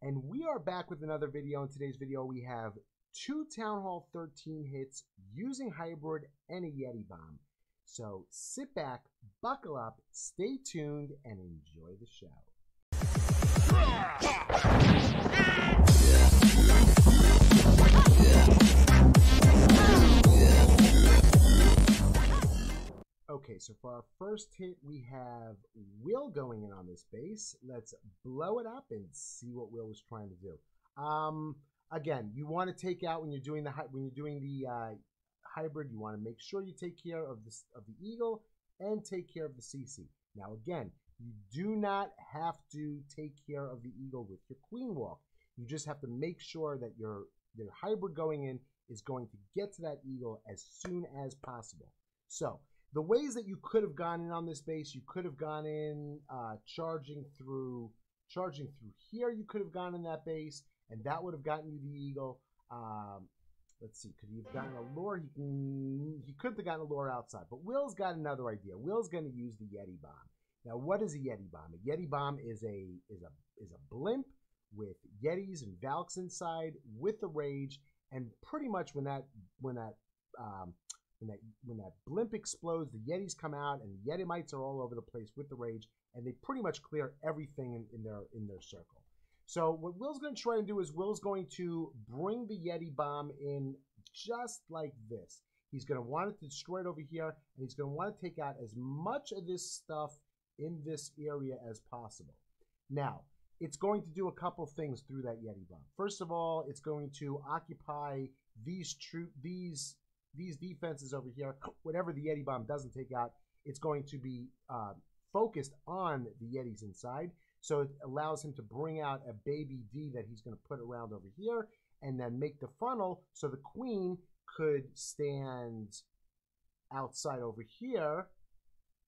And we are back with another video. In today's video, we have 2 Town Hall 13 hits using Hybrid and a Yeti bomb. So sit back, buckle up, stay tuned, and enjoy the show. Okay, so for our first hit, we have Will going in on this base. Let's blow it up and see what Will was trying to do. Again, you want to take out when you're doing the hybrid. You want to make sure you take care of the eagle and take care of the CC. Now, again, you do not have to take care of the eagle with your queen walk. You just have to make sure that your hybrid going in is going to get to that eagle as soon as possible. So the ways that you could have gone in on this base, you could have gone in charging through here. You could have gone in that base, and that would have gotten you the eagle. Let's see, could he have gotten a lure? He could have gotten a lure outside, but Will's got another idea. Will's going to use the Yeti bomb. Now, what is a Yeti bomb? A Yeti bomb is a blimp with Yetis and Valks inside with the rage, and pretty much when that blimp explodes, the Yetis come out, and the Yetimites are all over the place with the rage, and they pretty much clear everything in their circle. So what Will's going to try and do is Will's going to bring the Yeti bomb in just like this. He's going to want it to destroy it over here, and he's going to want to take out as much of this stuff in this area as possible. Now, it's going to do a couple things through that Yeti bomb. First of all, it's going to occupy these defenses over here. Whatever the Yeti bomb doesn't take out, it's going to be focused on the Yetis inside. So it allows him to bring out a baby D that he's going to put around over here and then make the funnel so the queen could stand outside over here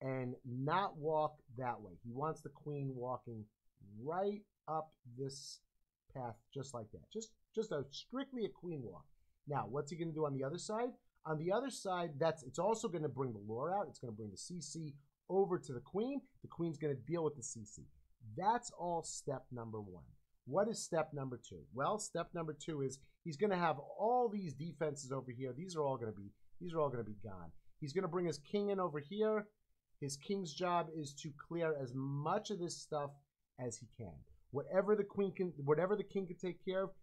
and not walk that way. He wants the queen walking right up this path just like that. Just strictly a queen walk. Now, what's he going to do on the other side? On the other side, it's also going to bring the lure out. It's going to bring the CC over to the queen. The queen's going to deal with the CC. That's all step number 1. What is step number 2? Well, step number 2 is he's going to have all these defenses over here. These are all going to be gone. He's going to bring his king in over here. His king's job is to clear as much of this stuff as he can. Whatever the king can take care of,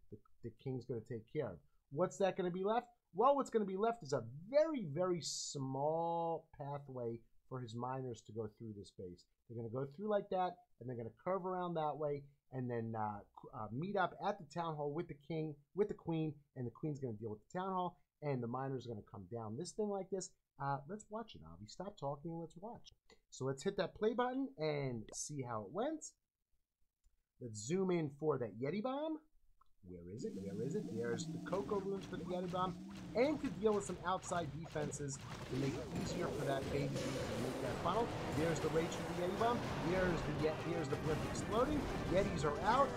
the king's going to take care of. What's that going to be left? Well, what's going to be left is a very, very small pathway for his miners to go through this base. They're going to go through like that, and they're going to curve around that way, and then meet up at the town hall with the king, with the queen, and the queen's going to deal with the town hall, and the miners are going to come down this thing like this. Let's watch it, Avi. Stop talking and let's watch. So let's hit that play button and see how it went. Let's zoom in for that Yeti bomb. Where is it? Where is it? There's the cocoa runes for the Yeti bomb. And to deal with some outside defenses to make it easier for that baby to make that funnel. There's the rage for the Yeti bomb. Here's the blimp exploding. Yetis are out.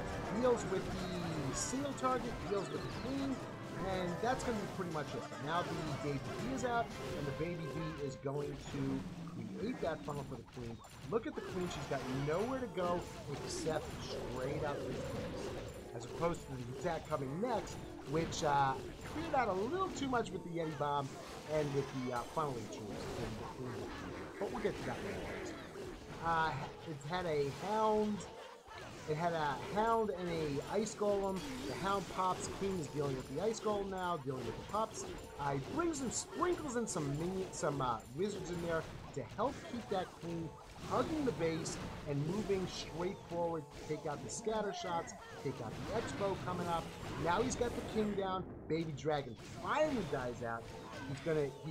Deals with the single target. Deals with the queen. And that's going to be pretty much it. Now the baby D is out. And the baby D is going to create that funnel for the queen. Look at the queen. She's got nowhere to go except straight up this place. As opposed to the attack coming next, which cleared out a little too much with the Yeti bomb and with the funneling tools. But we'll get to that later. It had a hound. It had a hound and a ice golem. The hound pops. King is dealing with the ice golem now, dealing with the pups. He brings and sprinkles in some wizards in there to help keep that queen hugging the base and moving straight forward to take out the scatter shots, take out the expo coming up. Now he's got the king down. Baby dragon finally dies out. He's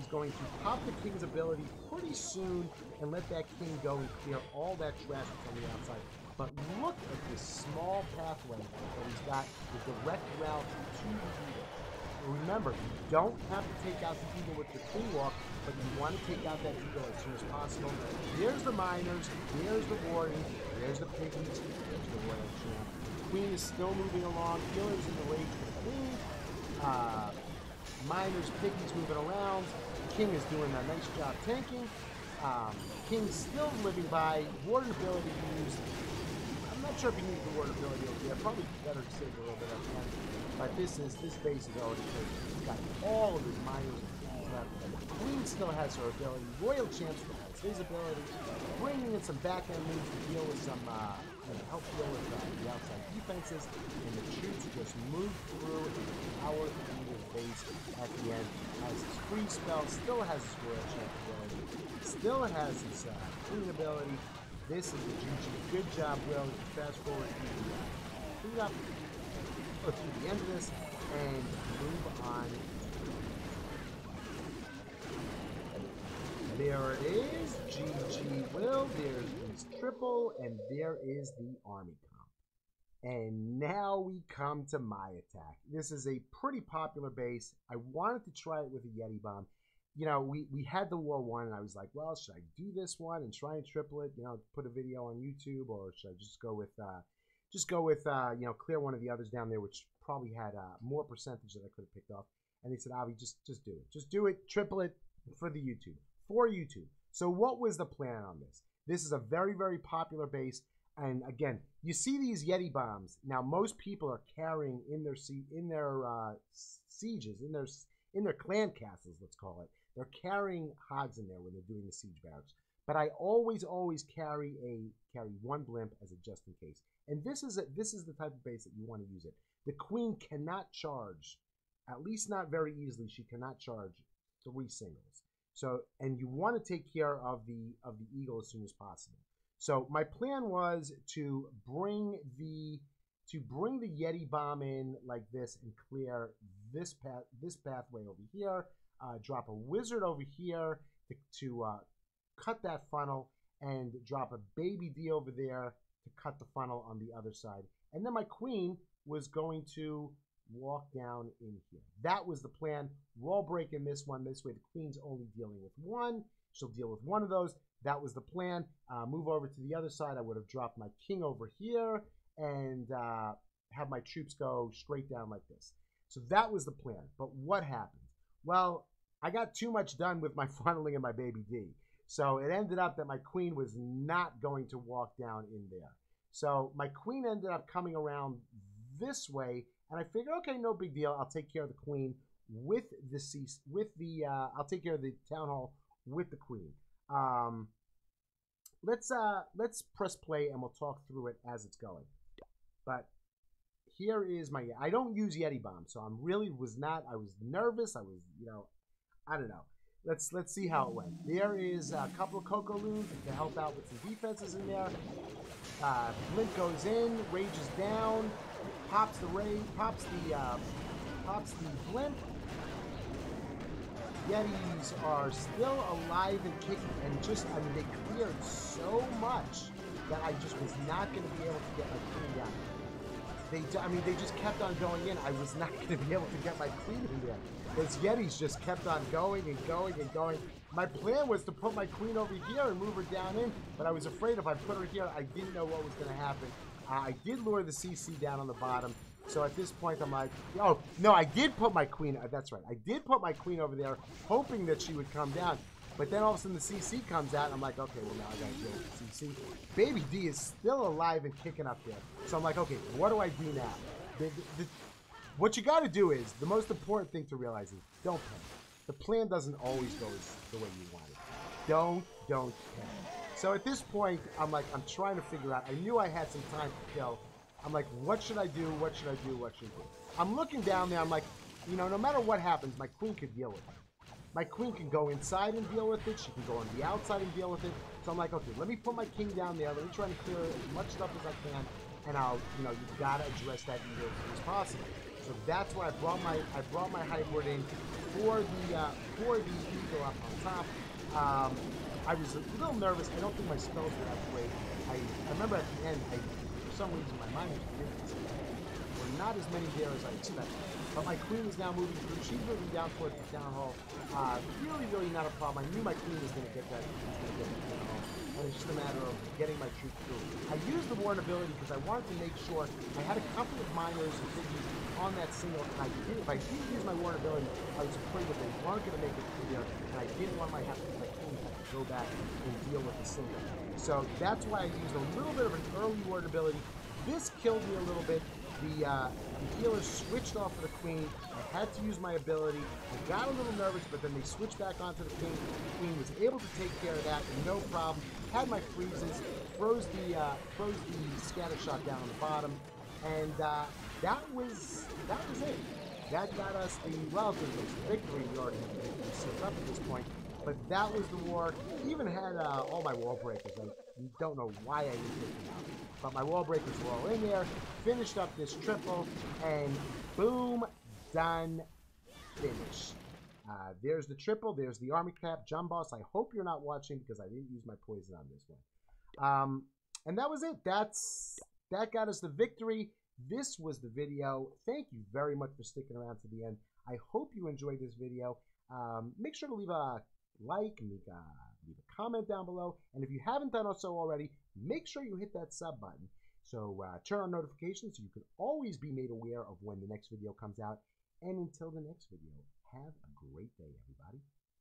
going to pop the king's ability pretty soon and let that king go and clear all that trash from the outside. But look at this small pathway that he's got, the direct route to the eagle. Remember, you don't have to take out the eagle with your queen walk, but you want to take out that eagle as soon as possible. Here's the miners, here's the warden, here's the piggies, here's the royal champ. The queen is still moving along. Killers in the rage for the queen. Miners, piggies moving around. King is doing a nice job tanking. King's still living by. Warden ability used. I'm Not sure if you need the warden ability over there. Probably better to save a little bit at the end. But this base is already taken. He's got all of his miners left. Queen still has her ability. Royal Chancellor has his ability. Bringing in some back-end moves to deal with some, help deal with the outside defenses. And the troops just move through and power through the base at the end. Has his free spell, still has his Royal Chancellor ability, still has his Queen ability. This is the GG. Good job, Will. Fast forward to the cleanup, or through the end of this, and move on. There it is. GG, Will. There's his triple, and there is the army comp. And now we come to my attack. This is a pretty popular base. I wanted to try it with a Yeti bomb. You know, we had the War 1, and I was like, well, should I do this one and try and triple it, put a video on YouTube, or should I just go with, clear one of the others down there, which probably had more percentage that I could have picked off. And they said, Avi, just do it. Just do it, triple it for the YouTube, for YouTube. So what was the plan on this? This is a very, very popular base. And again, you see these Yeti bombs. Now, most people are carrying in their sieges, in their clan castles, let's call it. They're carrying hogs in there when they're doing the siege barracks. But I always carry one blimp as a just in case. And this is the type of base that you want to use it. The queen cannot charge, at least not very easily. She cannot charge 3 singles. So, and you want to take care of the eagle as soon as possible. So my plan was to bring the Yeti bomb in like this and clear this pathway over here. Drop a wizard over here to cut that funnel, and drop a baby D over there to cut the funnel on the other side. And then my queen was going to walk down in here. That was the plan. Wall break in this one. This way the queen's only dealing with one. She'll deal with one of those. That was the plan. Move over to the other side. I would have dropped my king over here and have my troops go straight down like this. So that was the plan. But what happened? Well, I got too much done with my funneling and my baby D. So it ended up that my queen was not going to walk down in there. So my queen ended up coming around this way, and I figured, okay, no big deal. I'll take care of the queen with the I'll take care of the town hall with the queen. Let's press play and we'll talk through it as it's going. But here is my, I don't use Yeti bomb, so I was nervous. I was, I don't know. Let's see how it went. There is a couple of Coco Loons to help out with some defenses in there. Blink goes in, rages down, pops the blimp. Yetis are still alive and kicking, and they cleared so much that I just was not going to be able to get my queen down. They just kept on going in. I was not going to be able to get my queen in there. Those Yetis just kept on going and going and going. My plan was to put my queen over here and move her down in, but I was afraid if I put her here, I didn't know what was going to happen. I did lure the CC down on the bottom. So at this point, I'm like, oh, no, I did put my queen, that's right. I did put my queen over there, hoping that she would come down. But then all of a sudden the CC comes out, and I'm like, okay, well, now I got to deal with the CC. Baby D is still alive and kicking up there. So I'm like, okay, what do I do now? What you got to do is, the most important thing to realize is, don't panic. The plan doesn't always go the way you want it. Don't panic. So at this point, I'm like, I'm trying to figure out, I knew I had some time to kill. I'm like, what should I do? What should I do? What should I do? I'm looking down there. I'm like, no matter what happens, my queen could deal with it. My queen can go inside and deal with it. She can go on the outside and deal with it. So I'm like, okay, let me put my king down there. Let me try to clear as much stuff as I can. And I'll, you've got to address that eagle as soon as possible. So that's why I brought my hybrid in for the eagle up on top. I was a little nervous. I don't think my spells were that great. I remember at the end, for some reason, my mind was were not as many there as I expected. But my queen is now moving through. She's moving down towards the town hall. Really not a problem. I knew my queen was going to get that. Town hall. And it's just a matter of getting my troops through. I used the warden ability because I wanted to make sure I had a couple of miners and figures on that single. And if I didn't use my warden ability, I was afraid that they weren't going to make it through there. And I didn't want my queen to go back and deal with the single. So that's why I used a little bit of an early warden ability this killed me a little bit. The healer switched off of the queen. I had to use my ability. I got a little nervous, but then they switched back onto the queen. The queen was able to take care of that, no problem. Had my freezes, froze the scatter shot down on the bottom, and that was it. That got us the victory. We already had the victory set up at this point, but that was the war. Even had all my wall breakers. I don't know why I didn't take them out, but my wall breakers were all in there. Finished up this triple, and boom, done, finish. There's the triple. There's the army cap, Jump Boss. I hope you're not watching because I didn't use my poison on this one. And that was it. That got us the victory. This was the video. Thank you very much for sticking around to the end. I hope you enjoyed this video. Make sure to leave a like, leave a comment down below. And if you haven't done so already, make sure you hit that sub button. So turn on notifications so you can always be made aware of when the next video comes out. And until the next video, have a great day, everybody.